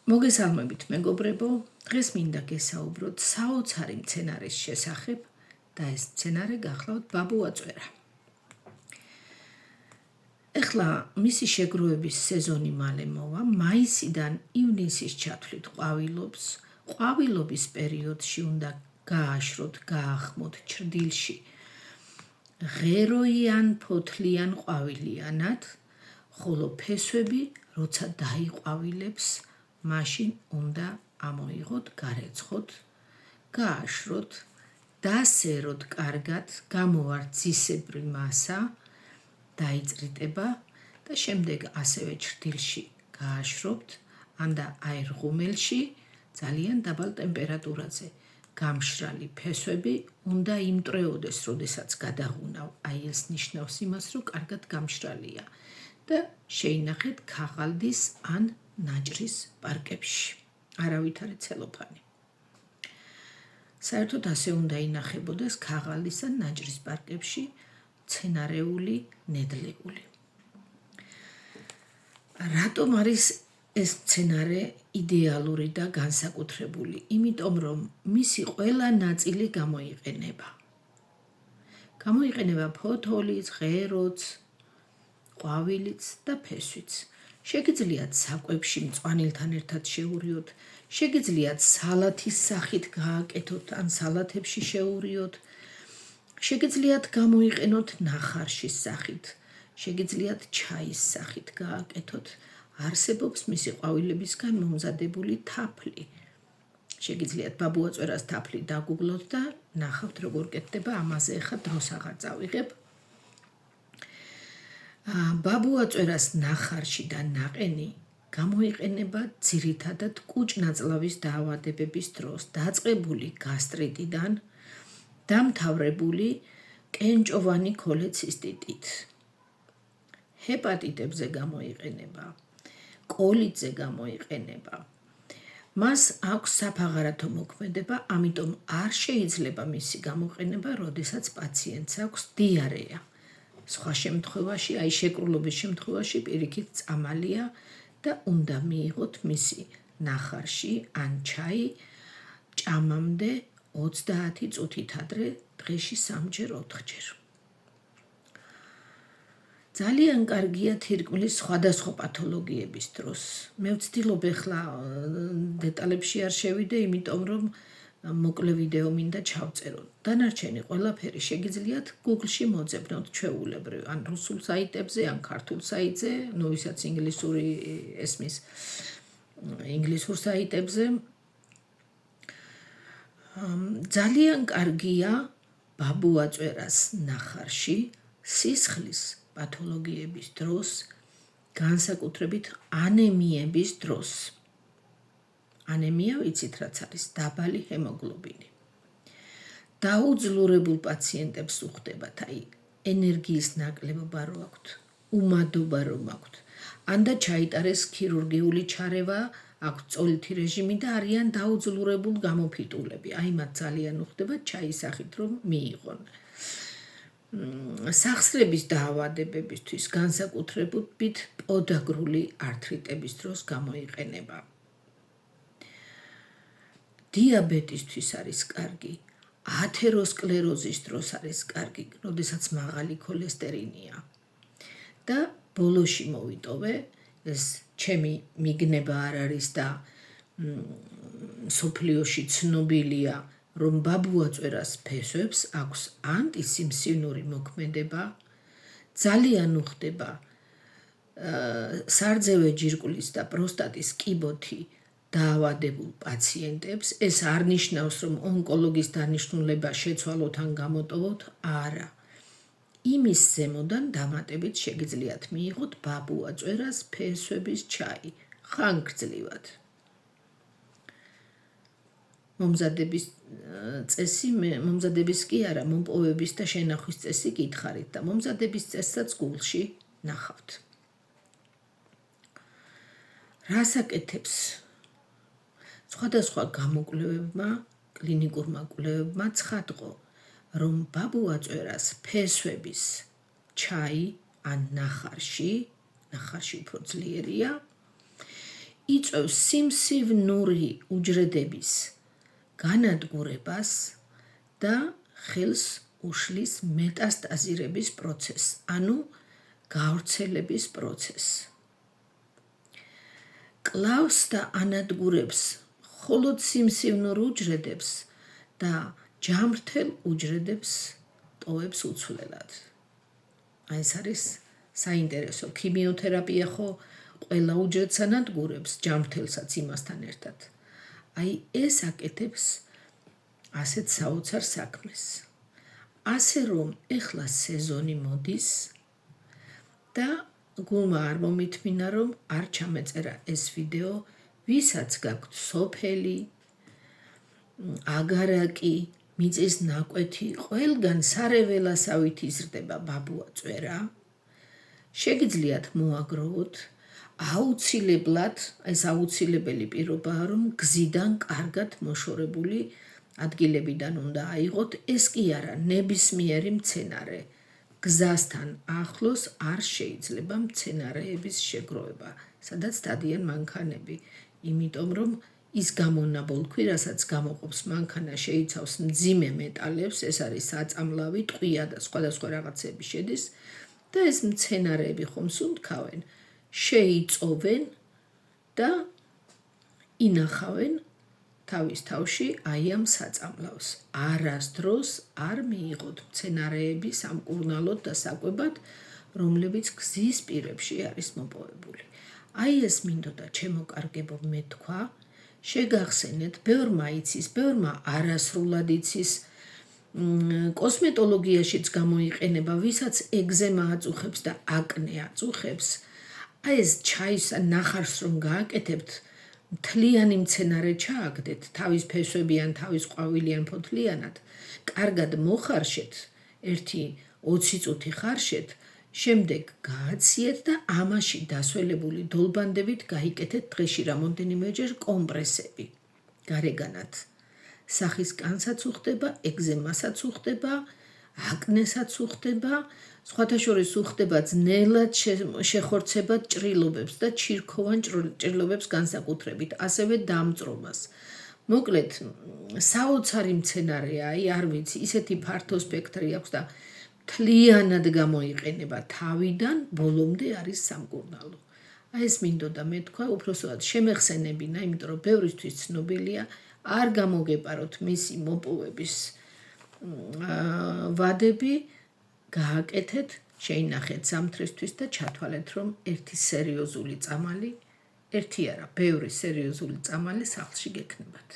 მოგესალმებით მეგობრებო, დღეს მინდა გესაუბროთ საოცარი მცენარის შესახებ და ეს მცენარე გახლავთ ბაბუაწვერა. ეხლა მისი შეგროვების სეზონი მალე მოვა, მაისიდან ივნისის ჩათვლით ყვავილობს. ყვავილობის პერიოდში უნდა გააშროთ, გაახმოთ ჩრდილში ღეროიან ფოთლიან ყვავილიანად, ხოლო ფესვები როცა დაიყვავილებს, მაშინ უნდა ამოიღოთ, გარეცხოთ, გააშროთ, დასეროთ კარგად, გამოვართ ძისებრი მასა, დაიწრიტება და შემდეგ ასევე ჩრდილში გააშრობთ, ანდა აირღუმელში ძალიან დაბალ ტემპერატურაზე. გამშრალი ფესვები უნდა იმტრეოდეს, როდესაც გადაღუნავ. აი ეს ნიშნავს იმას, რომ კარგად გამშრალია და შეინახეთ ქაღალდის ან ნაჭრის პარკებში. არავითარი ცელოფანი. საერთოდ ასე უნდა ინახებოდეს ქაღალდის ან ნაჭრის პარკებში მცენარეული ნედლეული. რატომ არის ეს მცენარე იდეალური და განსაკუთრებული? იმიტომ რომ მისი ყველა ნაწილი გამოიყენება. გამოიყენება ფოთოლიც, ღეროც, ყვავილიც და ფესვიც. შეგიძლიათ საკვებში მწვანილთან ერთად შეურიოთ, შეგიძლიათ სალათის სახით გააკეთოთ ან სალათებში შეურიოთ, შეგიძლიათ გამოიყენოთ ნახარშის სახით, შეგიძლიათ ჩაის სახით გააკეთოთ. არსებობს მისი ყვავილებისგან მომზადებული თაფლი. შეგიძლიათ ბაბუაწვერას თაფლი დაგუგლოთ და ნახავთ როგორ კეთდება, ამაზე ახლა დროს აღარ წავიღებ. ბაბუაწვერას ნახარში და ნაყენი გამოიყენება ძირითადად კუჭ-ნაწლავის დაავადებების დროს, დაწყებული გასტრიტიდან, დამთავრებული კენჭოვანი ქოლეცისტიტით. ჰეპატიტებზე გამოიყენება, კოლიტზე გამოიყენება. მას აქვს საფაღარათო მოქმედება, ამიტომ არ შეიძლება მისი გამოყენება, როდესაც პაციენტს აქვს დიარეა. სხვა შემთხვევაში, აი შეკრულობის შემთხვევაში პირიქით წამალია და უნდა მიიღოთ მისი ნახარში ან ჩაი ჭამამდე 30 წუთით ადრე, დღეში 3-ჯერ 4-ჯერ. ძალიან კარგია თირკმლის სხვადასხვა პათოლოგიების დროს. მე ვცდილობ ახლა დეტალებში არ შევიდე, იმიტომ რომ მოკლე ვიდეო მინდა ჩავწერო. დანარჩენი ყველაფერი შეგიძლიათ Google-ში მოძებნოთ ჩვეულებრივ, ან რუსულ საიტებზე, ან ქართულ საიტზე, ნუ ვისაც ინგლისური ესმის ინგლისურ საიტებზე. ძალიან კარგია ბაბუაწვერას ნახარში სისხლის პათოლოგიების დროს, განსაკუთრებით ანემიების დროს. ანემია ვიცით რაც არის, დაბალი ჰემოგლობინი. დაუძლურებულ პაციენტებს უხდებათ, აი ენერგიის ნაკლებობა რო აქვთ, უმადობა რომ აქვთ, ანდა ჩაიტარეს ქირურგიული ჩარევა, აქვთ წოლითი რეჟიმი და არიან დაუძლურებულ გამოფიტულები. აი მათ ძალიან უხდებათ ჩაის სახით რომ მიიღონ. სახსრების დაავადებებისთვის, განსაკუთრებით პოდაგრული ართრიტების დროს გამოიყენება. დიაბეტისთვის არის კარგი, ათეროსკლეროზის დროს არის კარგი, როდესაც მაღალი ქოლესტერინია. და ბოლოში მოვიტოვე, ეს ჩემი მიგნება არ არის და მსოფლიოში ცნობილია, რომ ბაბუაწვერას ფესვებს აქვს ანტისიმსივნური მოქმედება, ძალიან უხდება სარძევე ჯირკვლის და პროსტატის კიბოთი დაავადებულ პაციენტებს. ეს არ ნიშნავს, რომ ონკოლოგის დანიშნულება შეცვალოთ ან გამოტოვოთ, არა. იმის ზემოდან დამატებით შეგიძლიათ მიიღოთ ბაბუაწვერას ფესვების ჩაი, ხანგრძლივად. მომზადების კი არა, მომპოვების და შენახვის წესი გითხარით და მომზადების წესსაც Google-ში ნახავთ. რას აკეთებს? სხვადასხვა გამოკვლევებმა, კლინიკურმა კვლევებმა ცხადყო, რომ ბაბუაწვერას ფესვების ჩაი ან ნახარში უფრო ძლიერია, იწვევს სიმსივნური უჯრედების განადგურებას და ხელს უშლის მეტასტაზირების პროცესს, ანუ გავრცელების პროცესს. კლავს და ანადგურებს მხოლოდ სიმსივნურ უჯრედებს და ჯამრთელ უჯრედებს ტოვებს უცვლელად. აი ეს არის საინტერესო. ქიმიოთერაპია ხო ყველა უჯრედს ანადგურებს, ჯამრთელსაც იმასთან ერთად. აი ეს აკეთებს ასეთ საოცარ საქმეს. ასე რომ ეხლა სეზონი მოდის და გულმა არ მომითმინა, რომ არ ჩამეწერა ეს ვიდეო, ვისაც გაქვთ სოფელი, აგარაკი, მიწის ნაკვეთი, ყველგან სარეველასავით იზრდება ბაბუა წვერა, შეგიძლიათ მოაგროვოთ, აუცილებლად, ეს აუცილებელი პირობაა, რომ გზიდან კარგად მოშორებული ადგილებიდან უნდა აიღოთ, ეს კი არა ნებისმიერი მცენარე. გზასთან ახლოს არ შეიძლება მცენარეების შეგროვება, სადაც დადიან მანქანები, იმიტომ რომ ის გამონაბოლქვი, რასაც გამოყოფს მანქანა, შეიცავს მძიმე მეტალებს, ეს არის საწამლავი, ტყვია და სხვადასხვა რაღაცები შედის და ეს მცენარეები ხომ სუნთქავენ, შეიწოვენ და ინახავენ თავის თავში აი ამ საწამლავს. არასდროს არ მიიღოთ მცენარეები სამკურნალოდ და საკვებად, რომლებიც გზის პირებში არის მოპოვებული. აი ეს მინდოდა ჩემო კარგებო მე თქვა, შეგახსენეთ, ბევრმა იცის, ბევრმა არასრულად იცის, კოსმეტოლოგიაშიც გამოიყენება, ვისაც ეგზემა აწუხებს და აკნე აწუხებს, აი ეს ჩაის ნახარს რომ გააკეთებთ, მთლიანი მცენარე ჩააგდეთ, თავის ფესვებიან, თავის ყვავილიან ფოთლიანად, კარგად მოხარშეთ, 1-20 წუთი ხარშეთ, შემდეგ გააციეთ და ამაში დასველებული დოლბანდებით გაიკეთეთ დღეში რამოდენიმეჯერ კომპრესები. გარეგანად სახის კანსაც უხდება, ეგზემასაც უხდება, აკნესაც უხდება, სხვათა შორის უხდება ძნელად შეხორცებად ჭრილობებს და ჩირქოვან ჭრილობებს განსაკუთრებით, ასევე დამწრობას. მოკლედ, საოცარი მცენარეა, არ ვიცი, ისეთი ფართო სპექტრი აქვს და მთლიანად გამოიყენება თავიდან ბოლომდე არის სამკურნალო. აი ეს მინდოდა მე თქვა, უпроსტად შემეხსენებინა, იმიტომ რომ ბევრისთვის ცნობილია, არ გამოგეპაროთ მისი მოპოვების ვადები, გააკეთეთ, შეინახეთ ზამთრისთვის და ჩათვალეთ, რომ ერთი სერიოზული წამალი, ერთი არა, ბევრი სერიოზული წამალი სახლში გექნებათ.